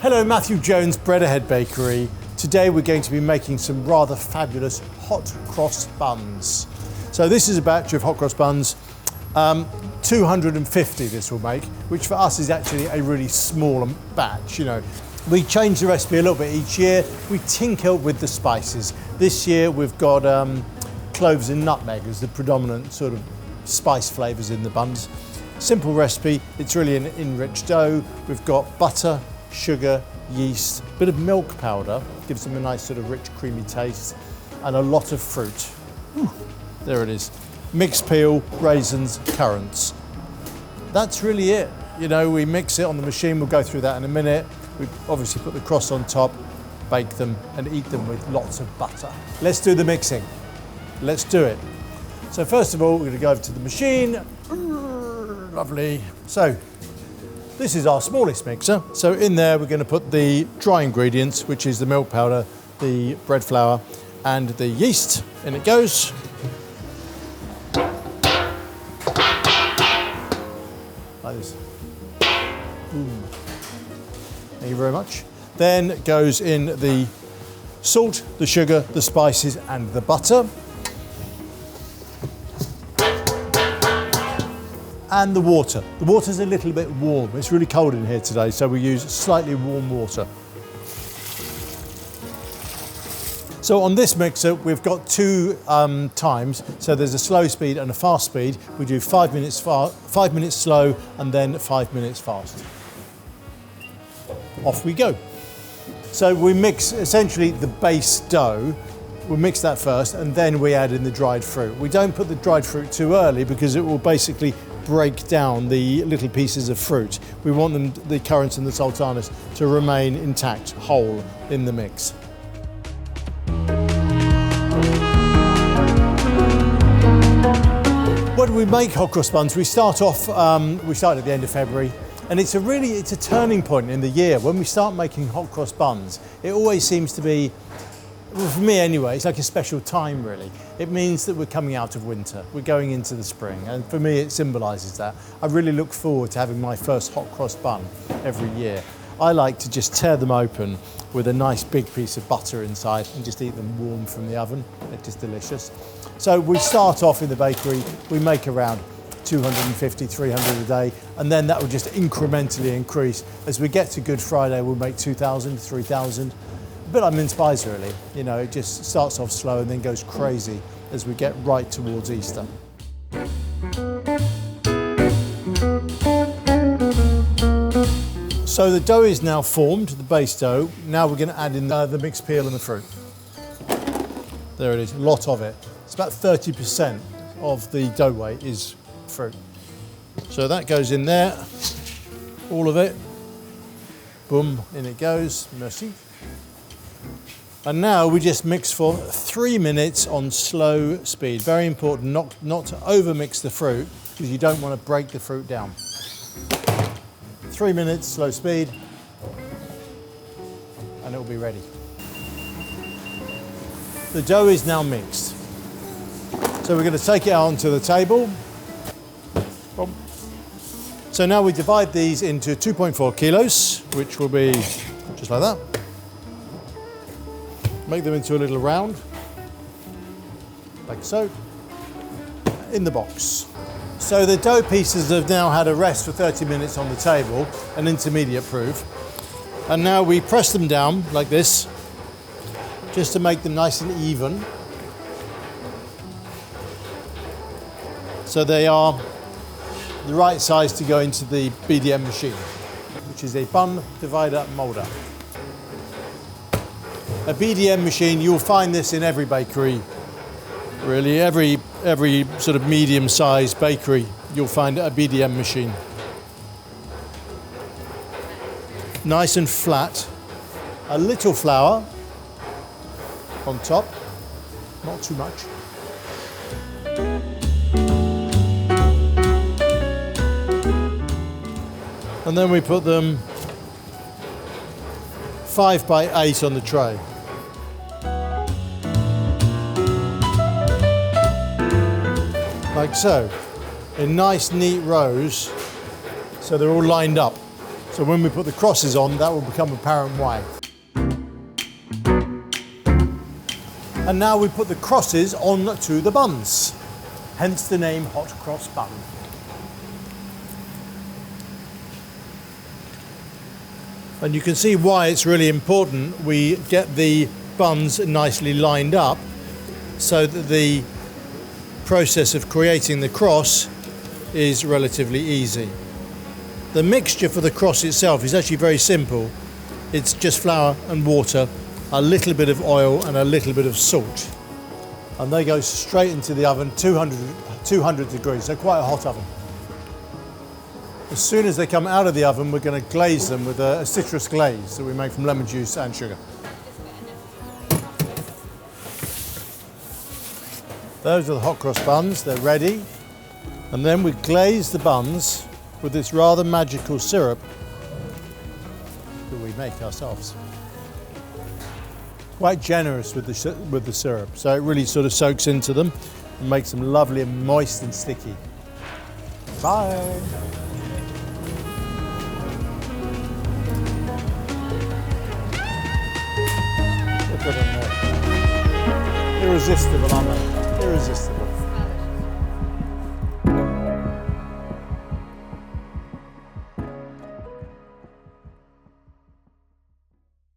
Hello, Matthew Jones, Bread Ahead Bakery. Today we're going to be making some rather fabulous hot cross buns. So this is a batch of hot cross buns. 250 this will make, which for us is actually a really small batch, you know. We change the recipe a little bit each year. We tinker with the spices. This year we've got cloves and nutmeg as the predominant sort of spice flavours in the buns. Simple recipe, it's really an enriched dough. We've got butter, sugar, yeast, a bit of milk powder, gives them a nice sort of rich creamy taste, and a lot of fruit. There it is. Mixed peel, raisins, currants. That's really it. You know, we mix it on the machine, we'll go through that in a minute. We obviously put the cross on top, bake them and eat them with lots of butter. Let's do the mixing. Let's do it. So first of all, we're going to go over to the machine. Lovely. So this is our smallest mixer. So in there, we're going to put the dry ingredients, which is the milk powder, the bread flour, and the yeast. In it goes. Like this. Thank you very much. Then goes in the salt, the sugar, the spices, and the butter. And the water. The water's a little bit warm. It's really cold in here today, so we use slightly warm water. So on this mixer, we've got two times. So there's a slow speed and a fast speed. We do 5 minutes 5 minutes slow, and then 5 minutes fast. Off we go. So we mix essentially the base dough. We'll mix that first, and then we add in the dried fruit. We don't put the dried fruit too early because it will basically break down the little pieces of fruit. We want them, the currants and the sultanas, to remain intact, whole in the mix. When we make hot cross buns, we start at the end of February, and it's a turning point in the year. When we start making hot cross buns, it always seems to be, well, for me anyway, it's like a special time really. It means that we're coming out of winter, we're going into the spring, and for me it symbolises that. I really look forward to having my first hot cross bun every year. I like to just tear them open with a nice big piece of butter inside and just eat them warm from the oven. They're just delicious. So we start off in the bakery, we make around 250, 300 a day, and then that will just incrementally increase. As we get to Good Friday, we'll make 2,000, 3,000. A bit like mince pies really, you know, it just starts off slow and then goes crazy as we get right towards Easter. So the dough is now formed, the base dough. Now we're going to add in the mixed peel and the fruit. There it is, a lot of it. It's about 30% of the dough weight is fruit. So that goes in there, all of it. Boom, in it goes, merci. And now we just mix for 3 minutes on slow speed. Very important not to over mix the fruit because you don't want to break the fruit down. 3 minutes, slow speed, and it will be ready. The dough is now mixed. So we're going to take it out onto the table. Boom. So now we divide these into 2.4 kilos, which will be just like that. Make them into a little round, like so, in the box. So the dough pieces have now had a rest for 30 minutes on the table, an intermediate proof. And now we press them down like this, just to make them nice and even. So they are the right size to go into the BDM machine, which is a bun divider moulder. A BDM machine, you'll find this in every bakery, really, every sort of medium-sized bakery, you'll find a BDM machine. Nice and flat, a little flour on top, not too much. And then we put them 5 by 8 on the tray. Like so, in nice neat rows, so they're all lined up. So when we put the crosses on, that will become apparent why. And now we put the crosses on to the buns, hence the name hot cross bun. And you can see why it's really important we get the buns nicely lined up so that the process of creating the cross is relatively easy. The mixture for the cross itself is actually very simple. It's just flour and water, a little bit of oil and a little bit of salt. And they go straight into the oven, 200 degrees, so quite a hot oven. As soon as they come out of the oven, we're going to glaze them with a citrus glaze that we make from lemon juice and sugar. Those are the hot cross buns, they're ready. And then we glaze the buns with this rather magical syrup that we make ourselves. Quite generous with the syrup, so it really sort of soaks into them and makes them lovely and moist and sticky. Bye! Look at them there. Irresistible, aren't they? Irresistible.